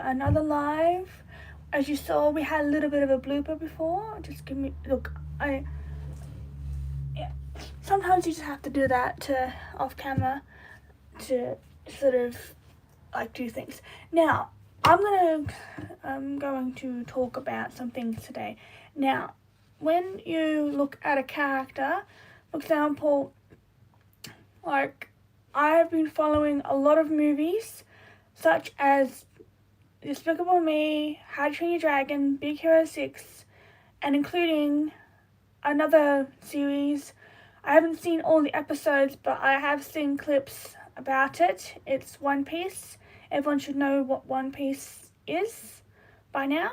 another live. As you saw, we had a little bit of a blooper before. Just give me look. Yeah. Sometimes you just have to do that to off camera to sort of like do things. Now I'm going to talk about some things today. Now, when you look at a character, for example, like I have been following a lot of movies such as Despicable Me, How to Train Your Dragon, Big Hero 6, and including another series. I haven't seen all the episodes, but I have seen clips about it. It's One Piece. Everyone should know what One Piece is by now.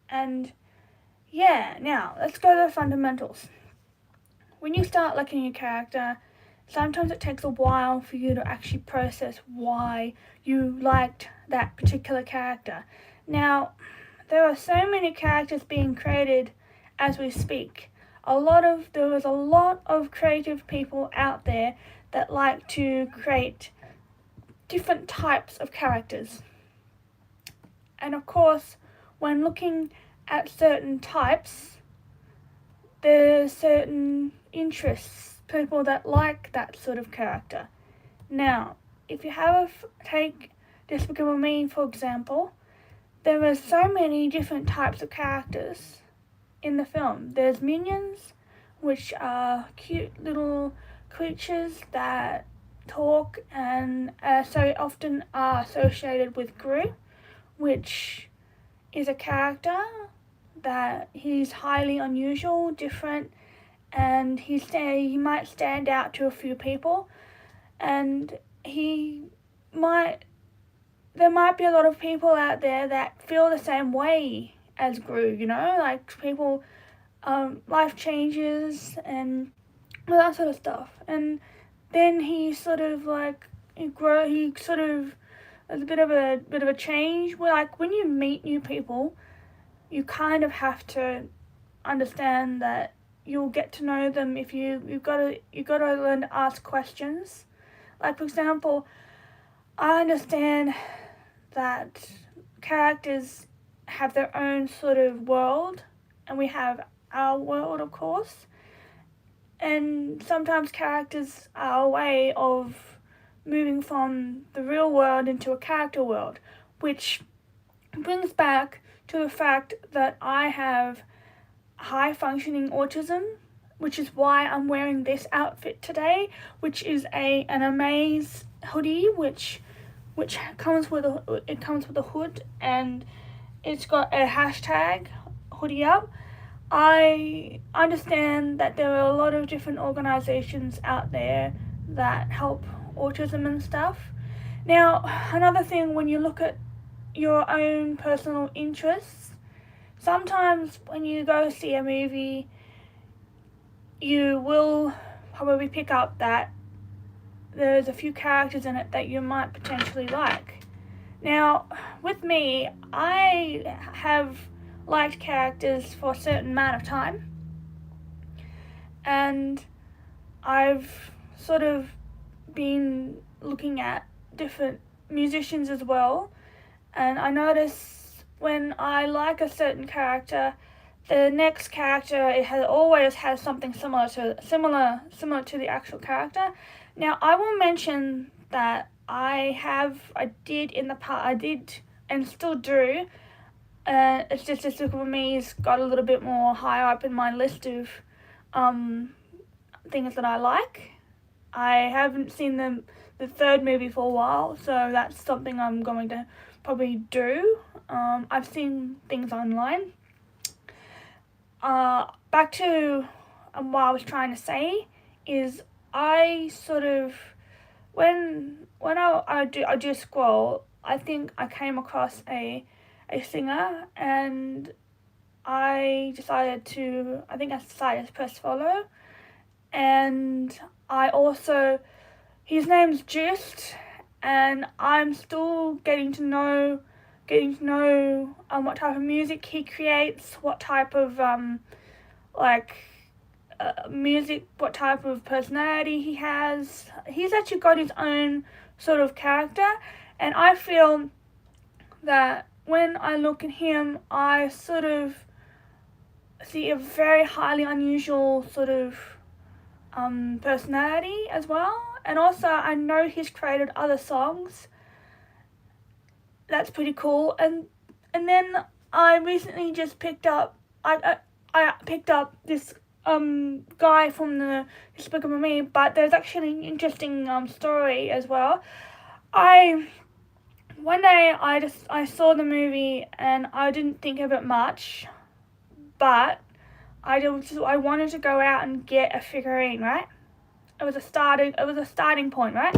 And yeah, now let's go to the fundamentals. When you start liking a character, sometimes it takes a while for you to actually process why you liked that particular character. Now, there are so many characters being created as we speak. There is a lot of creative people out there that like to create different types of characters. And of course, when looking at certain types, there's certain interests, people that like that sort of character. Now, if you take Despicable Me for example, there are so many different types of characters in the film. There's minions, which are cute little creatures that talk and so often are associated with Gru, which is a character that he's highly unusual, different, and he might stand out to a few people, and there might be a lot of people out there that feel the same way as Gru, like people, life changes and all that sort of stuff, and then he sort of like he sort of there's a bit of a change where, like, when you meet new people, you kind of have to understand that you'll get to know them if you've got to learn to ask questions. Like, for example, I understand that characters have their own sort of world, and we have our world, of course, and sometimes characters are a way of moving from the real world into a character world, which brings back to the fact that I have high functioning autism, which is why I'm wearing this outfit today, which is an Amaze hoodie, which comes with a hood, and it's got a hashtag hoodie up. I understand that there are a lot of different organizations out there that help autism and stuff. Now, another thing, when you look at your own personal interests, sometimes when you go see a movie, you will probably pick up that there's a few characters in it that you might potentially like. Now, with me, I have liked characters for a certain amount of time, and I've sort of been looking at different musicians as well, and I notice when I like a certain character, the next character always has something similar to the actual character. Now, I will mention that I did and still do. It's just Despicable Me's got a little bit more higher up in my list of things that I like. I haven't seen the third movie for a while, so that's something I'm going to probably do. I've seen things online. Back to what I was trying to say is I sort of when I do scroll, I think I came across a singer, and I decided to press follow, and his name's Just, and I'm still getting to know what type of music he creates, what type of music, what type of personality he has. He's actually got his own sort of character, and I feel that when I look at him, I sort of see a very highly unusual sort of personality as well. And also, I know he's created other songs. That's pretty cool. And then I recently just picked up. I picked up this guy from the Despicable Me, but there's actually an interesting story as well. One day I saw the movie and I didn't think of it much, but I wanted to go out and get a figurine, right? It was a starting point, right?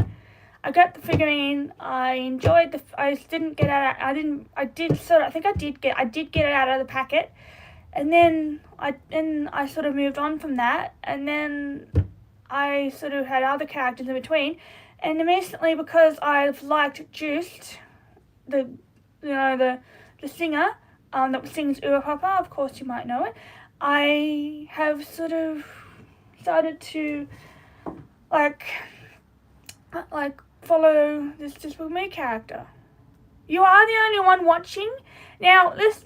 I got the figurine. I enjoyed I didn't get it. I did get it out of the packet, and then I sort of moved on from that, and then I sort of had other characters in between, and recently because I've liked Juiced, the singer that sings Ura Papa, of course you might know it. I have sort of started to like follow this Despicable Me character. You are the only one watching. This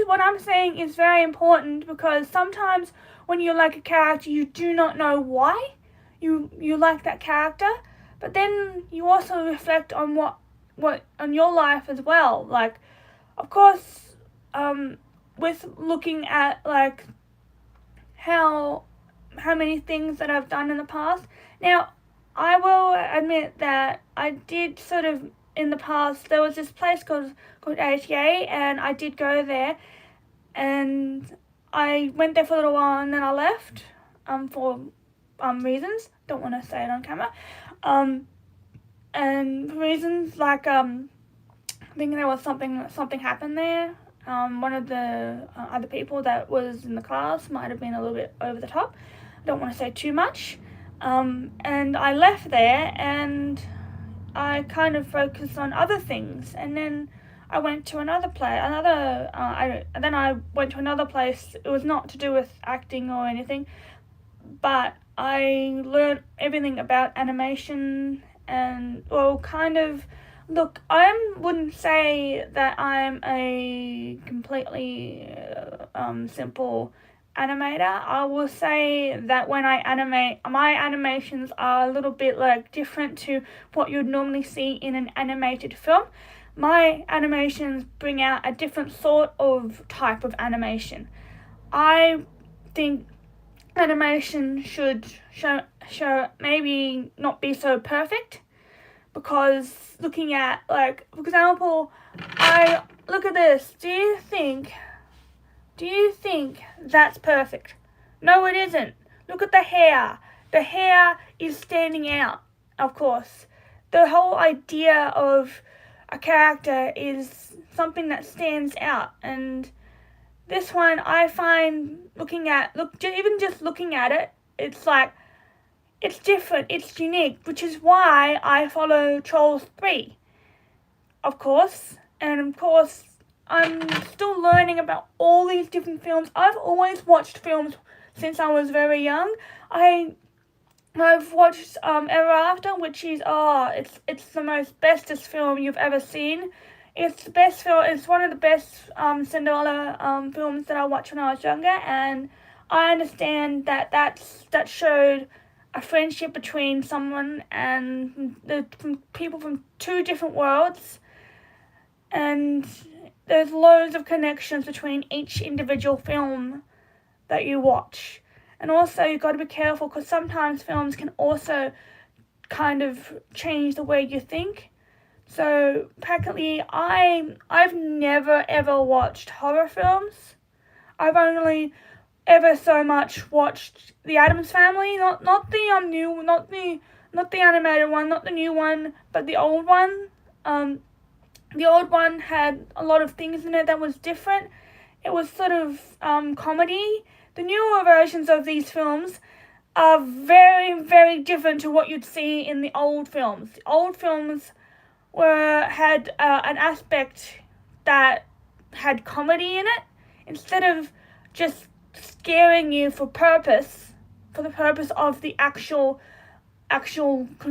what I'm saying is very important, because sometimes when you like a character, you do not know why you like that character, but then you also reflect on what on your life as well. Like, of course, with looking at like how many things that I've done in the past. Now, I will admit that I did sort of in the past. There was this place called ATA, and I did go there, and I went there for a little while, and then I left for reasons. Don't want to say it on camera. And reasons like I think there was something happened there. One of the other people that was in the class might have been a little bit over the top. I don't want to say too much. And I left there, and I kind of focused on other things, and then I went to another place. Then I went to another place. It was not to do with acting or anything, but I learned everything about animation. And look, I wouldn't say that I'm a completely simple animator. I will say that when I animate, my animations are a little bit like different to what you'd normally see in an animated film. My animations bring out a different sort of type of animation. I think animation should show maybe not be so perfect, because looking at, like, for example, I look at this. Do you think that's perfect? No, it isn't. Look at the hair. The hair is standing out, of course. The whole idea of a character is something that stands out, and this one I find even just looking at it, it's like, it's different, it's unique, which is why I follow Trolls 3, of course. And of course, I'm still learning about all these different films. I've always watched films since I was very young. I've watched Ever After, which is it's the bestest film you've ever seen. It's the best film. It's one of the best Cinderella films that I watched when I was younger, and I understand that showed a friendship between someone and from people from two different worlds, and there's loads of connections between each individual film that you watch. And also, you've got to be careful, because sometimes films can also kind of change the way you think. So practically, I've never ever watched horror films. I've only ever so much watched The Addams Family, not the animated one, not the new one, but the old one. The old one had a lot of things in it that was different. It was sort of comedy. The newer versions of these films are very, very different to what you'd see in the old films. The old films had an aspect that had comedy in it, instead of just scaring you for the purpose of the actual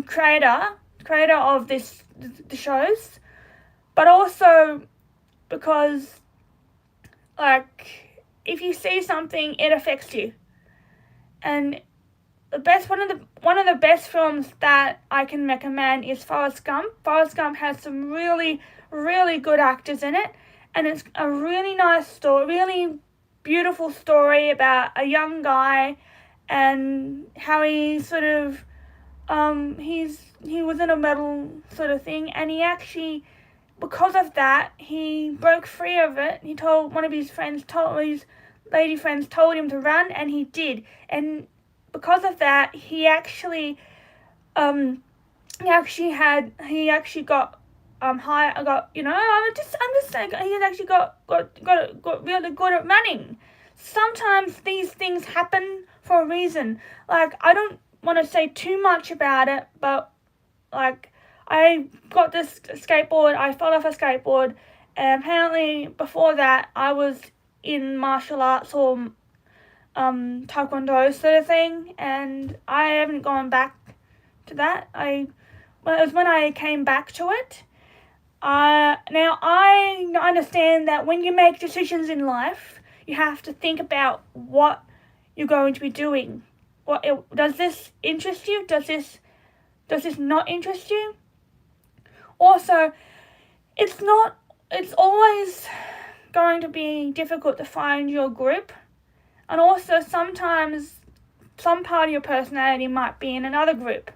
creator of the shows. but also because, like, if you see something, it affects you. And one of the best films that I can recommend is Forrest Gump. Forrest Gump has some really, really good actors in it, and it's a really nice story, really beautiful story about a young guy and how he sort of he was in a medal sort of thing, and he actually, because of that, he broke free of it. He told one of his lady friends told him to run, and he did. And because of that, he actually got high. Got, you know, I'm just saying, he actually got really good at running. Sometimes these things happen for a reason. Like, I don't want to say too much about it, but like, I got this skateboard, I fell off a skateboard, and apparently before that I was in martial arts or taekwondo sort of thing, and I haven't gone back to that. It was when I came back to it. Now I understand that when you make decisions in life, you have to think about what you're going to be doing. Does this interest you? Does this not interest you? Also, it's always going to be difficult to find your group. And also, sometimes some part of your personality might be in another group,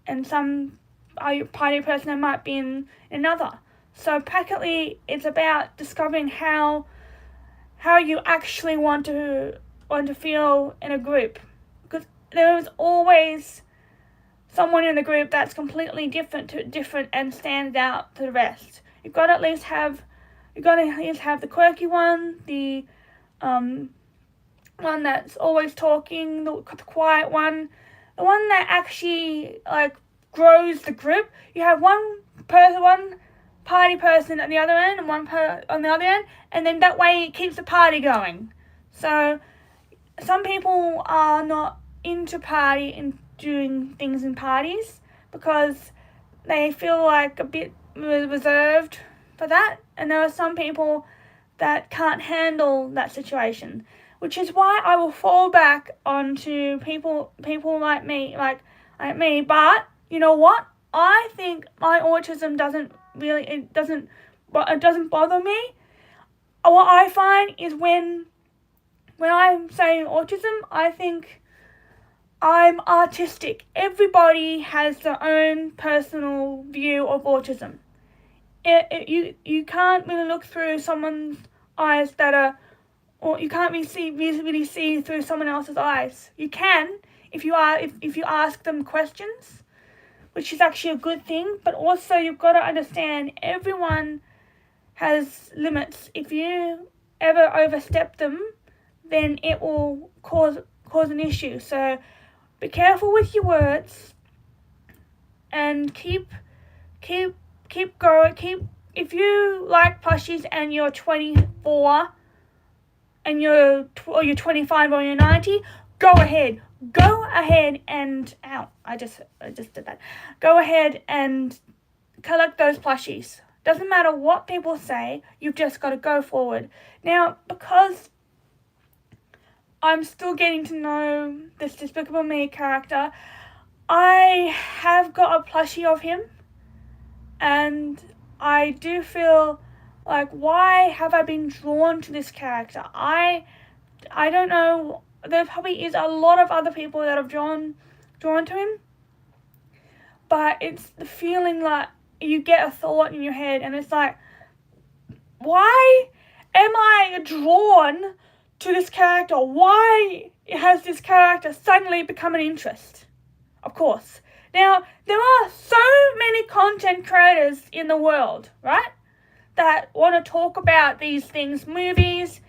and some part of your personality might be in another. So practically, it's about discovering how you actually want to feel in a group, because there is always someone in the group that's completely different and stands out to the rest. You've got to at least have the quirky one, the one that's always talking, the quiet one, the one that actually like grows the group. You have one party person at the other end and one on the other end, and then that way it keeps the party going. So some people are not into doing things in parties because they feel like a bit reserved for that, and there are some people that can't handle that situation, which is why I will fall back onto people like me. But you know what? I think my autism doesn't bother me. What I find is when I'm saying autism, I think I'm artistic. Everybody has their own personal view of autism. You can't really look through someone's eyes or you can't really see through someone else's eyes. You can if you ask them questions, which is actually a good thing. But also you've got to understand everyone has limits. If you ever overstep them, then it will cause an issue. So be careful with your words and keep going. If you like plushies and you're 24 and you're 25 or you're 90, go ahead and I just did that. Go ahead and collect those plushies. Doesn't matter what people say, you've just got to go forward. Now, because I'm still getting to know this Despicable Me character, I have got a plushie of him, and I do feel like, why have I been drawn to this character? I don't know. There probably is a lot of other people that have drawn to him, but it's the feeling like you get a thought in your head, and it's like, why am I drawn to this character? Why has this character suddenly become an interest? Of course. Now, there are so many content creators in the world, right, that want to talk about these things, movies,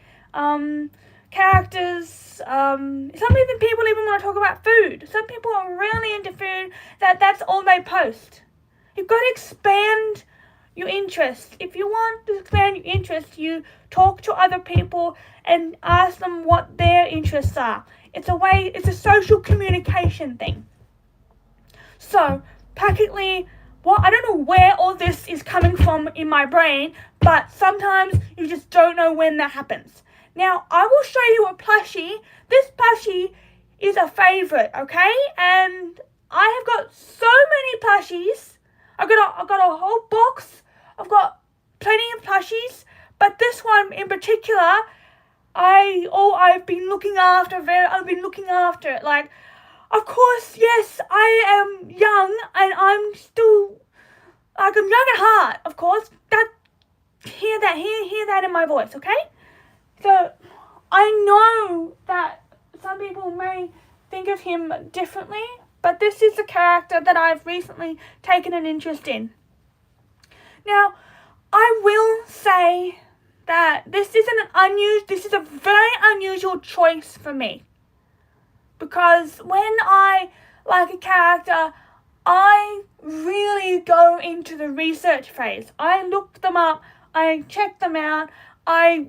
characters. Some people even want to talk about food. Some people are really into food, that's all they post. You've got to expand your interest. If you want to expand your interest, you talk to other people and ask them what their interests are. It's a social communication thing. So, practically, I don't know where all this is coming from in my brain, but sometimes you just don't know when that happens. Now, I will show you a plushie. This plushie is a favorite, okay? And I have got so many plushies. I've got a whole box. I've got plenty of plushies, but this one in particular, I've been looking after it. Like, of course, yes, I am young and I'm still, like, I'm young at heart, of course. Hear that in my voice, okay? So, I know that some people may think of him differently, but this is a character that I've recently taken an interest in. Now, I will say that this is a very unusual choice for me. Because when I like a character, I really go into the research phase. I look them up, I check them out, I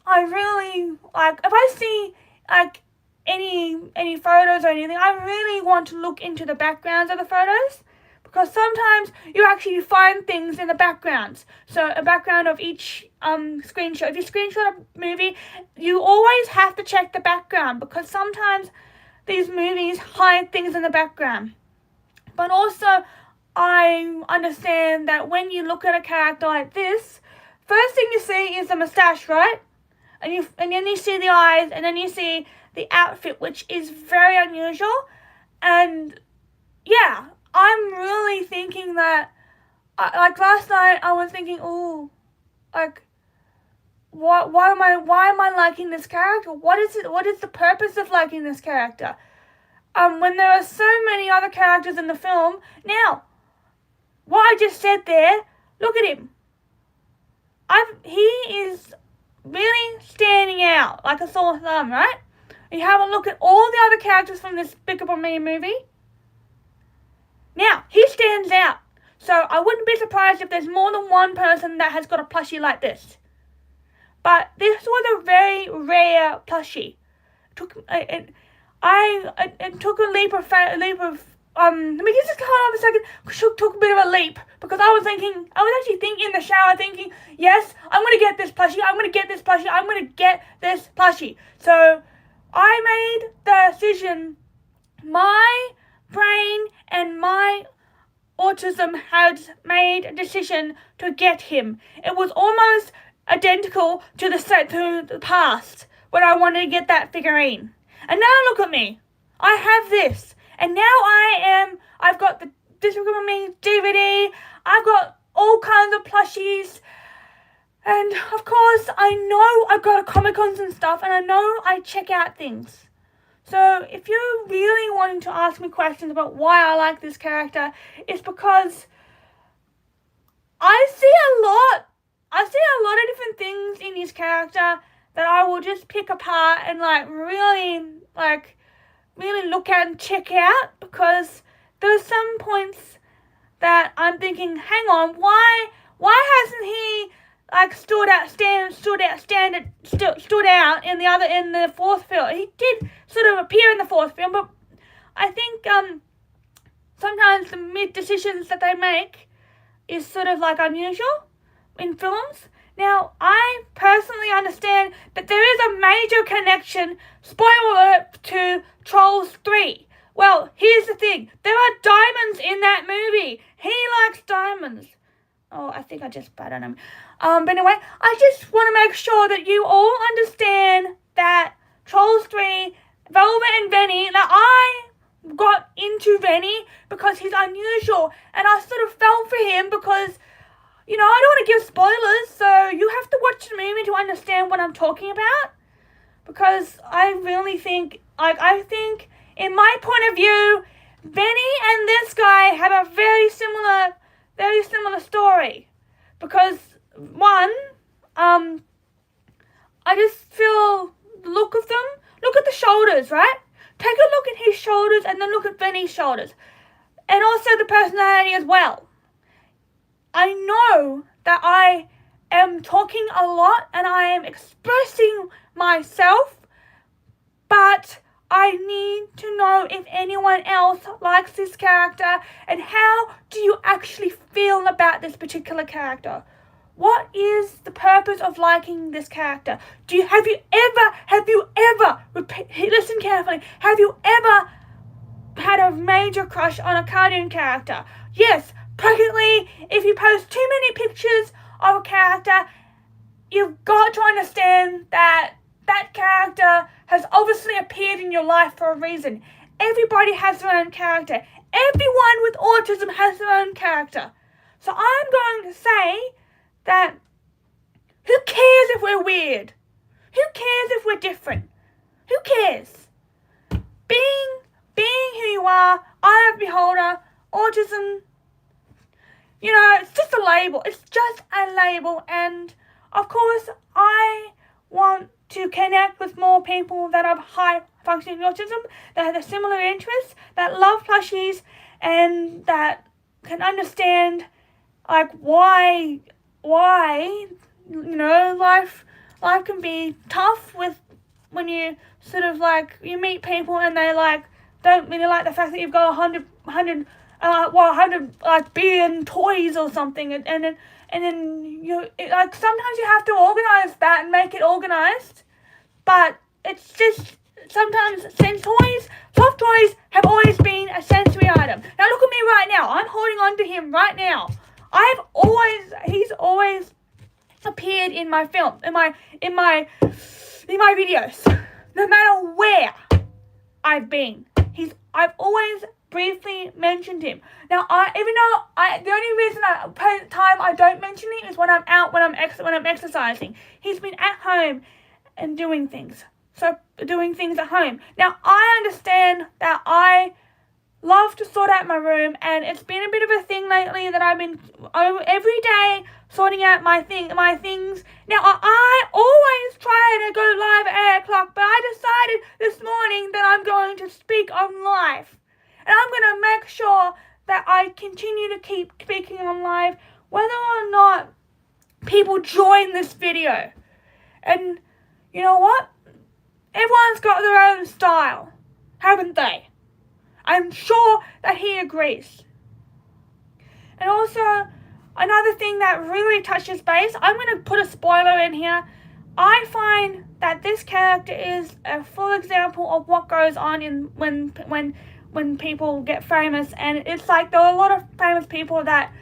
really, like, if I see, like, any photos or anything, I really want to look into the backgrounds of the photos, because sometimes you actually find things in the backgrounds. So a background of each screenshot. If you screenshot a movie, you always have to check the background, because sometimes these movies hide things in the background. But also, I understand that when you look at a character like this, first thing you see is the mustache, right? And then you see the eyes, and then you see the outfit, which is very unusual. And yeah, I'm really thinking that, like last night, I was thinking, oh, like, why am I liking this character? What is the purpose of liking this character? When there are so many other characters in the film. Now, what I just said there, look at him. He is really standing out like a sore thumb, right? You have a look at all the other characters from this Despicable Me movie. Now, he stands out. So I wouldn't be surprised if there's more than one person that has got a plushie like this. But this was a very rare plushie. It took a leap of let me just hold on a second. Took a bit of a leap, because I was actually thinking in the shower, thinking, yes, I'm going to get this plushie, I'm going to get this plushie, I'm going to get this plushie. So I made the decision, my brain and my autism had made a decision to get him. It was almost identical to the past, when I wanted to get that figurine. And now look at me. I have this. And now I've got the Despicable Me DVD. I've got all kinds of plushies. And of course, I know I've got a Comic-Cons and stuff, and I know I check out things. So if you're really wanting to ask me questions about why I like this character, it's because I see a lot of different things in his character that I will just pick apart and really look at and check out, because there's some points that I'm thinking, hang on, why hasn't he stood out in the fourth film? He did sort of appear in the fourth film, but I think sometimes the mid decisions that they make is sort of like unusual in films. Now, I personally understand that there is a major connection, spoiler alert, to Trolls 3. Well, here's the thing. There are diamonds in that movie. He likes diamonds. Oh, I think I just spat on him. But anyway, I just want to make sure that you all understand that Trolls 3, Velvet and Venny, that I got into Venny because he's unusual. And I sort of fell for him because, I don't want to give spoilers, so you have to watch the movie to understand what I'm talking about. Because I really think, in my point of view, Venny and this guy have a very similar story. Because, one, I just feel the look of them. Look at the shoulders, right? Take a look at his shoulders and then look at Venny's shoulders. And also the personality as well. I know that I am talking a lot and I am expressing myself, but I need to know if anyone else likes this character, and how do you actually feel about this particular character? What is the purpose of liking this character? Have you ever, listen carefully, have you ever had a major crush on a cartoon character? Yes, practically, if you post too many pictures of a character, you've got to understand that that character has obviously appeared in your life for a reason. Everybody has their own character. Everyone with autism has their own character. So I'm going to say that who cares if we're weird? Who cares if we're different? Who cares? Being who you are, eye of beholder, autism, it's just a label. It's just a label. And of course, I want to connect with more people that have high functioning autism, that have similar interests, that love plushies, and that can understand why life can be tough when you sort of you meet people and they don't really like the fact that you've got 100 billion toys or something, and then sometimes you have to organize that and make it organized, but it's just sometimes soft toys have always been a sensory item. Now look at me right now. I'm holding on to him right now. He's always appeared in my film, in my videos, no matter where I've been. I've always briefly mentioned him. Now, the only reason I don't mention him is when I'm out, when I'm exercising. He's been at home and doing things at home. Now, I understand that I love to sort out my room, and it's been a bit of a thing lately that I've been every day sorting out my things. Now, I always try to go live at 8 o'clock, but I decided this morning that I'm going to speak on live. And I'm going to make sure that I continue to keep speaking on live, whether or not people join this video. And you know what? Everyone's got their own style, haven't they? I'm sure that he agrees. And also, another thing that really touches base, I'm going to put a spoiler in here. I find that this character is a full example of what goes on when people get famous, and it's there are a lot of famous people that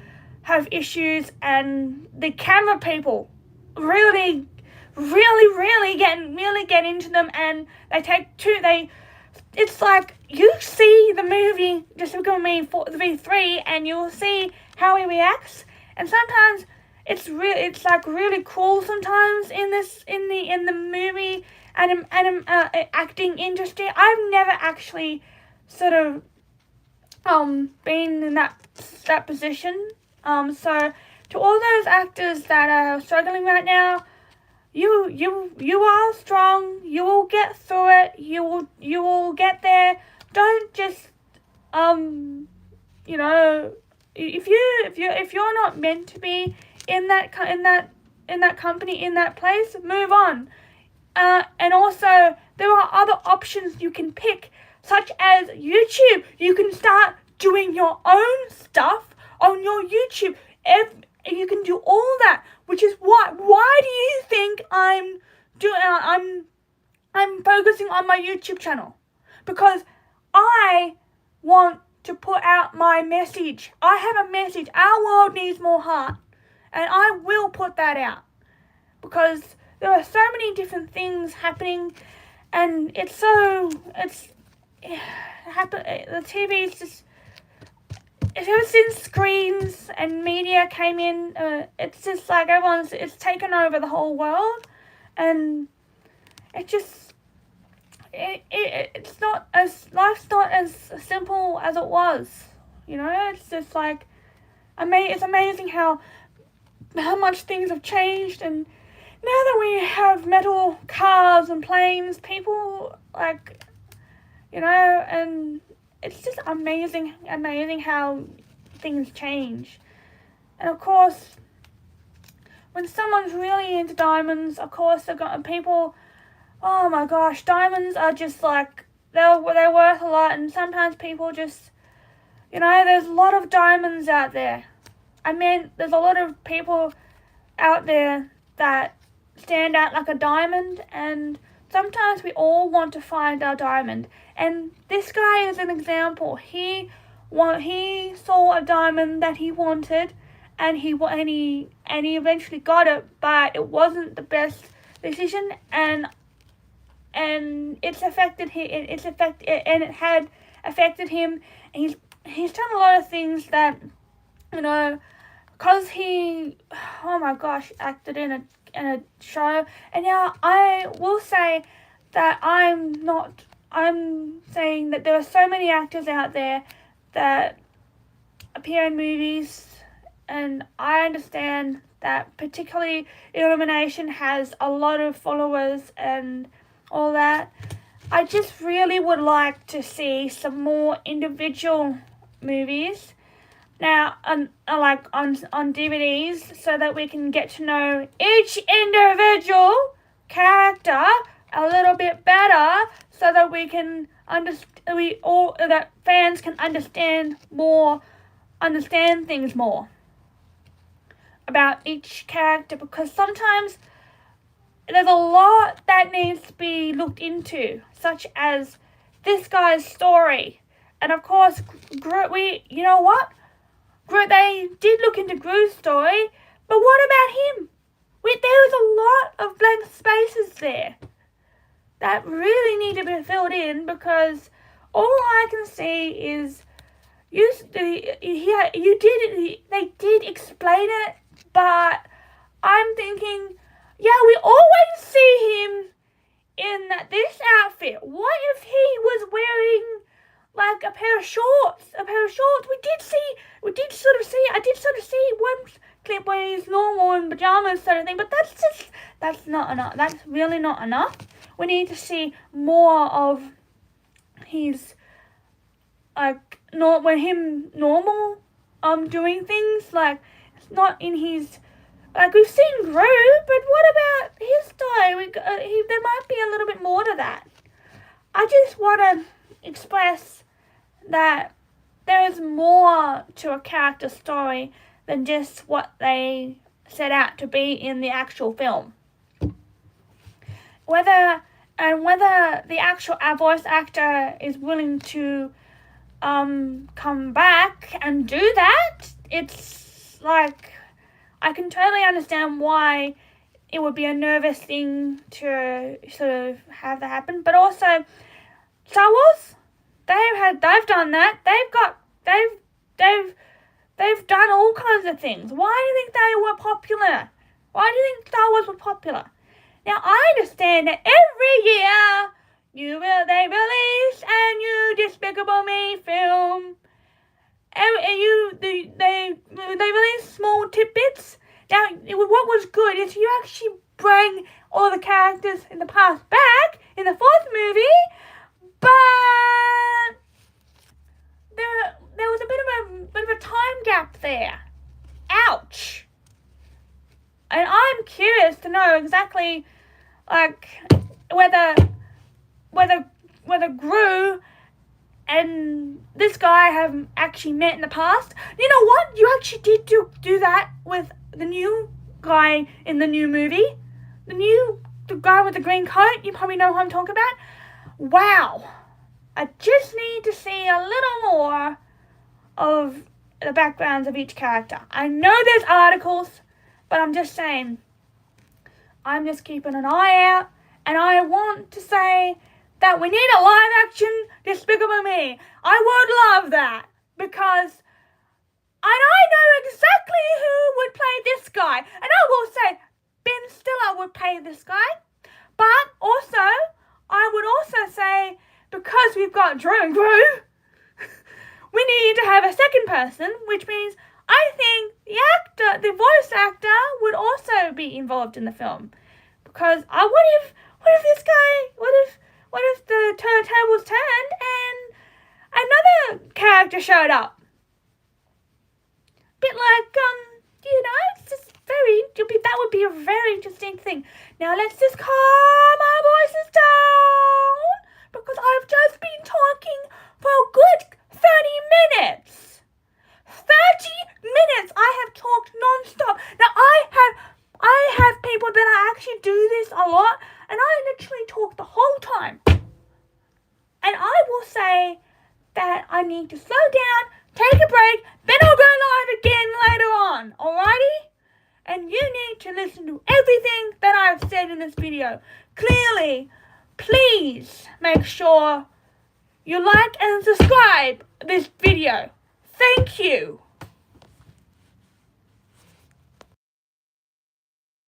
have issues, and the camera people really get into them, and it's you see the movie just look at me for the V3 and you'll see how he reacts, and sometimes it's really cool sometimes in the movie and acting industry. I've never actually sort of been in that position. So to all those actors that are struggling right now, you are strong. You will get through it. You will get there. Don't just if you're not meant to be in that company, in that place, move on. And also there are other options you can pick, such as YouTube. You can start doing your own stuff on your YouTube. You can do all that, which is why do you think I'm focusing on my YouTube channel? Because I want to put out my message. I have a message. Our world needs more heart, and I will put that out, because there are so many different things happening, and the TV is just, ever since screens and media came in, it's just it's taken over the whole world, and life's not as simple as it was, it's just it's amazing how much things have changed, and now that we have metal cars and planes, people and it's just amazing how things change. And of course, when someone's really into diamonds, of course people, oh my gosh, diamonds are just they're worth a lot, and sometimes people just, there's a lot of diamonds out there. I mean, there's a lot of people out there that stand out like a diamond, and sometimes we all want to find our diamond. And this guy is an example. He saw a diamond that he wanted, and he eventually got it, but it wasn't the best decision, and it had affected him. He's done a lot of things that, because he, oh my gosh, acted in a show. And now I will say that I'm saying that there are so many actors out there that appear in movies, and I understand that particularly Illumination has a lot of followers and all that. I just really would like to see some more individual movies now on DVDs, so that we can get to know each individual character a little bit better, so that we can that fans can understand things more about each character, because sometimes there's a lot that needs to be looked into, such as this guy's story. And of course, they did look into Gru's story, but what about him? There was a lot of blank spaces there that really need to be filled in, because all I can see is they did explain it, but I'm thinking, yeah, we always see him in this outfit. What if he was wearing like a pair of shorts? I did sort of see one clip where he's normal in pajamas sort of thing, but that's not enough. That's really not enough. We need to see more of his, normal, doing things, like, it's not in his, we've seen Gru, but what about his story? There might be a little bit more to that. I just want to express that there is more to a character story than just what they set out to be in the actual film. Whether the actual voice actor is willing to come back and do that, it's like, I can totally understand why it would be a nervous thing to sort of have that happen. But also, Star Wars, they've done that. They've done all kinds of things. Why do you think they were popular? Why do you think Star Wars was popular? Now, I understand that every year they release a new Despicable Me film. They release small tidbits. Now, what was good is you actually bring all the characters in the past back in the fourth movie, but there was a bit of a time gap there. Ouch. And I'm curious to know exactly, whether Gru and this guy have actually met in the past. You know what? You actually did do that with the new guy in the new movie. The guy with the green coat. You probably know who I'm talking about. Wow. I just need to see a little more of the backgrounds of each character. I know there's articles, but I'm just saying, I'm just keeping an eye out, and I want to say that we need a live action Despicable Me. I would love that, because I know exactly who would play this guy, and I will say Ben Stiller would play this guy, but also, I would also say, because we've got Drew and Gru, we need to have a second person, which means I think the voice actor would also be involved in the film. Because what if the tables turned and another character showed up? Bit like, it's just that would be a very interesting thing. Now let's just calm our voices down, because I've just been minutes. 30 minutes I have talked non-stop. Now I have people that I actually do this a lot, and I literally talk the whole time. And I will say that I need to slow down, take a break, then I'll go live again later on, alrighty? And you need to listen to everything that I've said in this video. Clearly, please make sure you like and subscribe this video. Thank you.